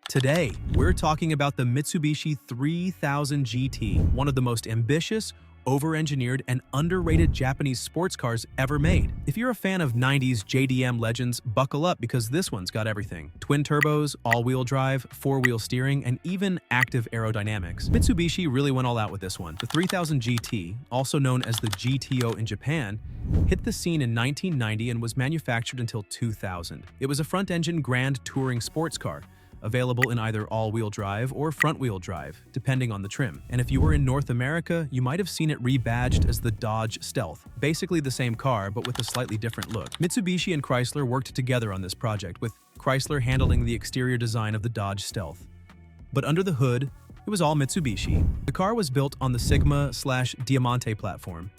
Today, we're talking about the Mitsubishi 3000 GT, one of the most ambitious, over-engineered, and underrated Japanese sports cars ever made. If you're a fan of 90s JDM legends, buckle up because this one's got everything. Twin turbos, all-wheel drive, four-wheel steering, and even active aerodynamics. Mitsubishi really went all out with this one. The 3000 GT, also known as the GTO in Japan, hit the scene in 1990 and was manufactured until 2000. It was a front-engine grand touring sports car, available in either all-wheel drive or front-wheel drive, depending on the trim. And if you were in North America, you might have seen it rebadged as the Dodge Stealth, basically the same car but with a slightly different look. Mitsubishi and Chrysler worked together on this project, with Chrysler handling the exterior design of the Dodge Stealth. But under the hood, it was all Mitsubishi. The car was built on the Sigma/Diamante platform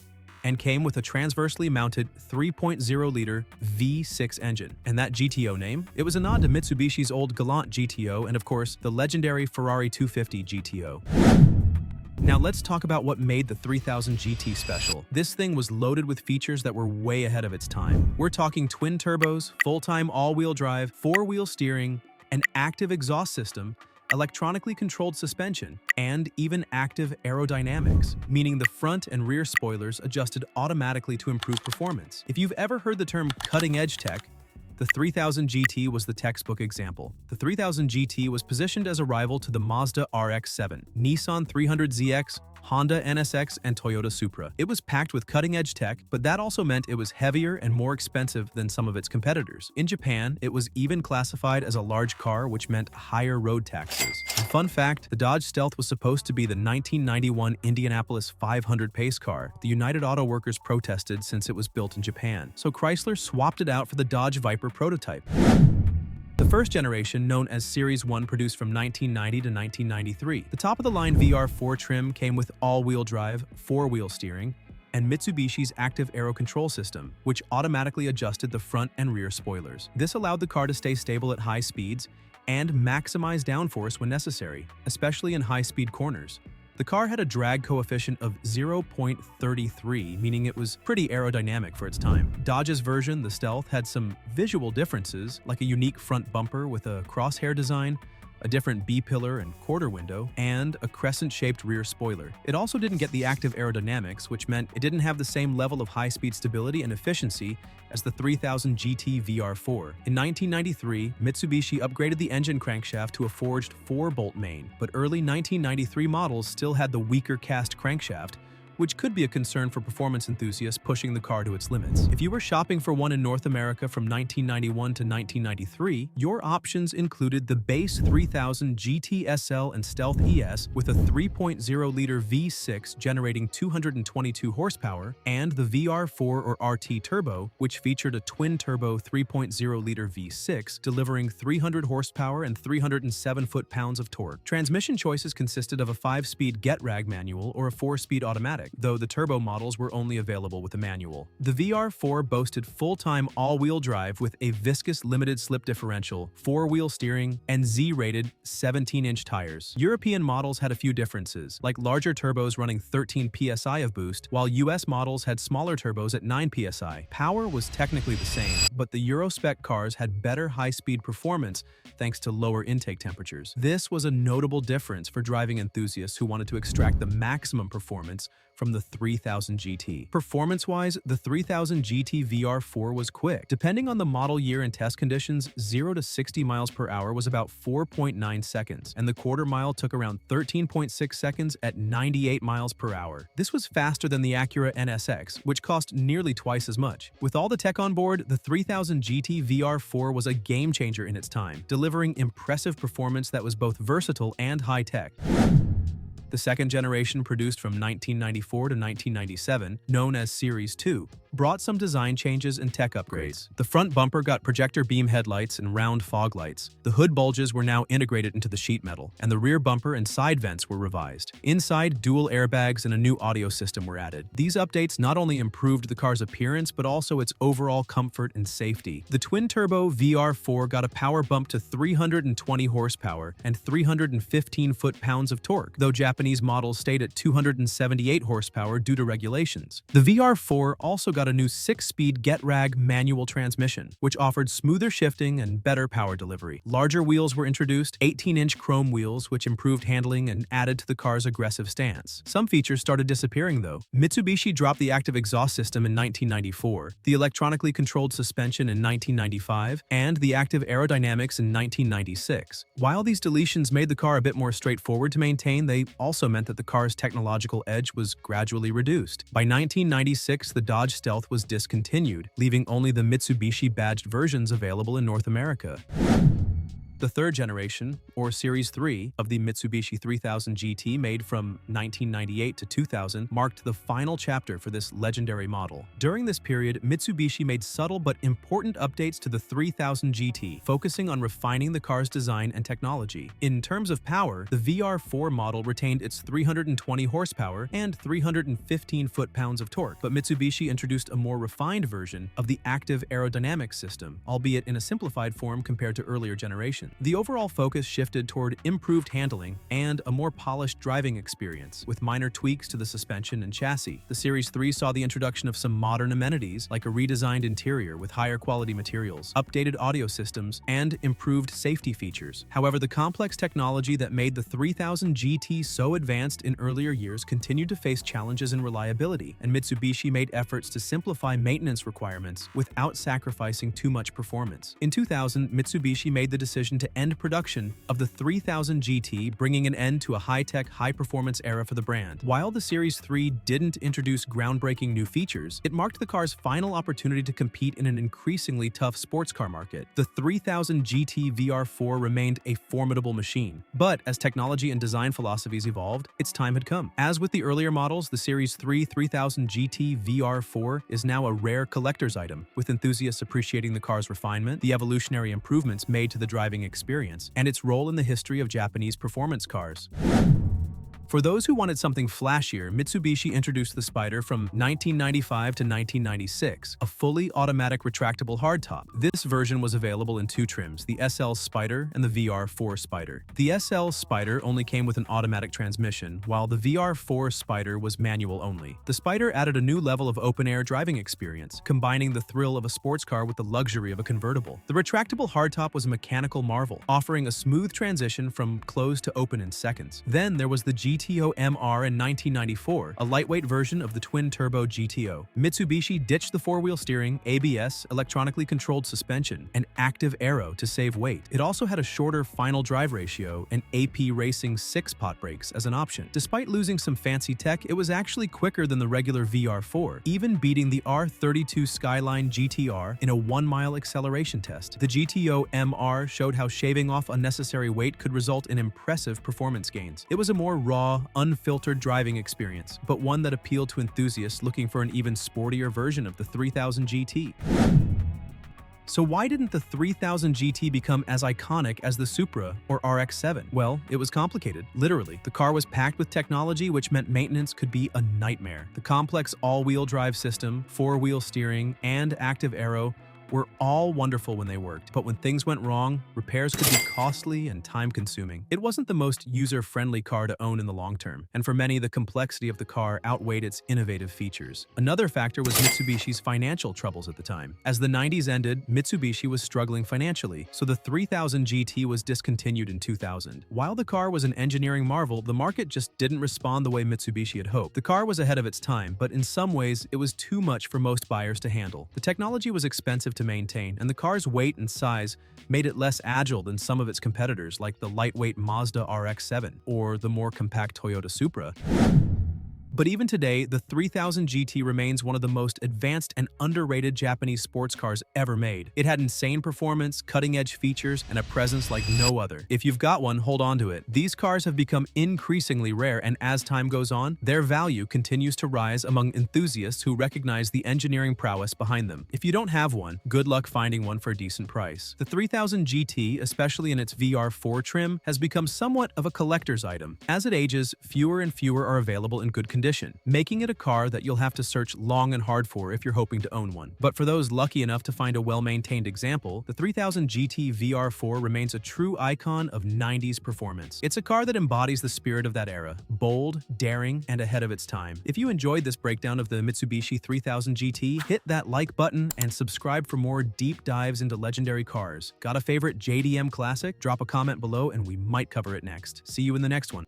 and came with a transversely mounted 3.0-liter V6 engine. And that GTO name? It was a nod to Mitsubishi's old Galant GTO and, of course, the legendary Ferrari 250 GTO. Now let's talk about what made the 3000 GT special. This thing was loaded with features that were way ahead of its time. We're talking twin turbos, full-time all-wheel drive, four-wheel steering, an active exhaust system, electronically controlled suspension, and even active aerodynamics, meaning the front and rear spoilers adjusted automatically to improve performance. If you've ever heard the term cutting-edge tech, the 3000 GT was the textbook example. The 3000 GT was positioned as a rival to the Mazda RX-7, Nissan 300ZX, Honda NSX, and Toyota Supra. It was packed with cutting-edge tech, but that also meant it was heavier and more expensive than some of its competitors. In Japan, it was even classified as a large car, which meant higher road taxes. And fun fact, the Dodge Stealth was supposed to be the 1991 Indianapolis 500 pace car. The United Auto Workers protested since it was built in Japan, so Chrysler swapped it out for the Dodge Viper prototype. The first generation, known as Series 1, produced from 1990 to 1993. The top-of-the-line VR4 trim came with all-wheel drive, four-wheel steering, and Mitsubishi's active aero control system, which automatically adjusted the front and rear spoilers. This allowed the car to stay stable at high speeds and maximize downforce when necessary, especially in high-speed corners. The car had a drag coefficient of 0.33, meaning it was pretty aerodynamic for its time. Dodge's version, the Stealth, had some visual differences, like a unique front bumper with a crosshair design, a different B-pillar and quarter window, and a crescent-shaped rear spoiler. It also didn't get the active aerodynamics, which meant it didn't have the same level of high-speed stability and efficiency as the 3000 GT VR4. In 1993, Mitsubishi upgraded the engine crankshaft to a forged 4-bolt main, but early 1993 models still had the weaker cast crankshaft, which could be a concern for performance enthusiasts pushing the car to its limits. If you were shopping for one in North America from 1991 to 1993, your options included the base 3000 GT SL and Stealth ES with a 3.0-liter V6 generating 222 horsepower, and the VR4 or RT Turbo, which featured a twin-turbo 3.0-liter V6 delivering 300 horsepower and 307 foot-pounds of torque. Transmission choices consisted of a 5-speed get-rag manual or a 4-speed automatic, though the turbo models were only available with a manual. The VR4 boasted full-time all-wheel drive with a viscous limited slip differential, four-wheel steering, and Z-rated 17-inch tires. European models had a few differences, like larger turbos running 13 psi of boost, while US models had smaller turbos at 9 psi. Power was technically the same, but the Euro-spec cars had better high-speed performance thanks to lower intake temperatures. This was a notable difference for driving enthusiasts who wanted to extract the maximum performance from the 3000 GT. Performance-wise, the 3000 GT VR4 was quick. Depending on the model year and test conditions, 0 to 60 miles per hour was about 4.9 seconds, and the quarter mile took around 13.6 seconds at 98 miles per hour. This was faster than the Acura NSX, which cost nearly twice as much. With all the tech on board, the 3000 GT VR4 was a game-changer in its time, delivering impressive performance that was both versatile and high-tech. The second generation, produced from 1994 to 1997, known as Series 2, brought some design changes and tech upgrades. The front bumper got projector beam headlights and round fog lights. The hood bulges were now integrated into the sheet metal, and the rear bumper and side vents were revised. Inside, dual airbags and a new audio system were added. These updates not only improved the car's appearance, but also its overall comfort and safety. The twin-turbo VR4 got a power bump to 320 horsepower and 315 foot-pounds of torque, though Japanese Japanese models stayed at 278 horsepower due to regulations. The VR4 also got a new 6-speed GetRag manual transmission, which offered smoother shifting and better power delivery. Larger wheels were introduced, 18-inch chrome wheels, which improved handling and added to the car's aggressive stance. Some features started disappearing, though. Mitsubishi dropped the active exhaust system in 1994, the electronically controlled suspension in 1995, and the active aerodynamics in 1996. While these deletions made the car a bit more straightforward to maintain, they also meant that the car's technological edge was gradually reduced. By 1996, the Dodge Stealth was discontinued, leaving only the Mitsubishi-badged versions available in North America. The third generation, or Series 3, of the Mitsubishi 3000GT, made from 1998 to 2000, marked the final chapter for this legendary model. During this period, Mitsubishi made subtle but important updates to the 3000GT, focusing on refining the car's design and technology. In terms of power, the VR4 model retained its 320 horsepower and 315 foot-pounds of torque, but Mitsubishi introduced a more refined version of the active aerodynamics system, albeit in a simplified form compared to earlier generations. The overall focus shifted toward improved handling and a more polished driving experience, with minor tweaks to the suspension and chassis. The Series 3 saw the introduction of some modern amenities, like a redesigned interior with higher quality materials, updated audio systems, and improved safety features. However, the complex technology that made the 3000GT so advanced in earlier years continued to face challenges in reliability, and Mitsubishi made efforts to simplify maintenance requirements without sacrificing too much performance. In 2000, Mitsubishi made the decision to end production of the 3000GT, bringing an end to a high-tech, high-performance era for the brand. While the Series 3 didn't introduce groundbreaking new features, it marked the car's final opportunity to compete in an increasingly tough sports car market. The 3000GT VR4 remained a formidable machine, but as technology and design philosophies evolved, its time had come. As with the earlier models, the Series 3 3000GT VR4 is now a rare collector's item, with enthusiasts appreciating the car's refinement, the evolutionary improvements made to the driving experience, and its role in the history of Japanese performance cars. For those who wanted something flashier, Mitsubishi introduced the Spider from 1995 to 1996, a fully automatic retractable hardtop. This version was available in two trims, the SL Spider and the VR4 Spider. The SL Spider only came with an automatic transmission, while the VR4 Spider was manual only. The Spider added a new level of open-air driving experience, combining the thrill of a sports car with the luxury of a convertible. The retractable hardtop was a mechanical marvel, offering a smooth transition from closed to open in seconds. Then there was the GTO MR in 1994, a lightweight version of the twin-turbo GTO. Mitsubishi ditched the four-wheel steering, ABS, electronically controlled suspension, and active aero to save weight. It also had a shorter final drive ratio and AP Racing 6-pot brakes as an option. Despite losing some fancy tech, it was actually quicker than the regular VR4, even beating the R32 Skyline GTR in a 1-mile acceleration test. The GTO MR showed how shaving off unnecessary weight could result in impressive performance gains. It was a more raw, unfiltered driving experience, but one that appealed to enthusiasts looking for an even sportier version of the 3000GT. So why didn't the 3000GT become as iconic as the Supra or RX-7? Well, it was complicated, literally. The car was packed with technology, which meant maintenance could be a nightmare. The complex all-wheel drive system, four-wheel steering, and active aero were all wonderful when they worked, but when things went wrong, repairs could be costly and time-consuming. It wasn't the most user-friendly car to own in the long term, and for many, the complexity of the car outweighed its innovative features. Another factor was Mitsubishi's financial troubles at the time. As the 90s ended, Mitsubishi was struggling financially, so the 3000GT was discontinued in 2000. While the car was an engineering marvel, the market just didn't respond the way Mitsubishi had hoped. The car was ahead of its time, but in some ways, it was too much for most buyers to handle. The technology was expensive to maintain, and the car's weight and size made it less agile than some of its competitors like the lightweight Mazda RX-7 or the more compact Toyota Supra. But even today, the 3000GT remains one of the most advanced and underrated Japanese sports cars ever made. It had insane performance, cutting-edge features, and a presence like no other. If you've got one, hold on to it. These cars have become increasingly rare, and as time goes on, their value continues to rise among enthusiasts who recognize the engineering prowess behind them. If you don't have one, good luck finding one for a decent price. The 3000GT, especially in its VR4 trim, has become somewhat of a collector's item. As it ages, fewer and fewer are available in good condition. condition, making it a car that you'll have to search long and hard for if you're hoping to own one. But for those lucky enough to find a well-maintained example, the 3000 GT VR4 remains a true icon of 90s performance. It's a car that embodies the spirit of that era, bold, daring, and ahead of its time. If you enjoyed this breakdown of the Mitsubishi 3000 GT, hit that like button and subscribe for more deep dives into legendary cars. Got a favorite JDM classic? Drop a comment below and we might cover it next. See you in the next one.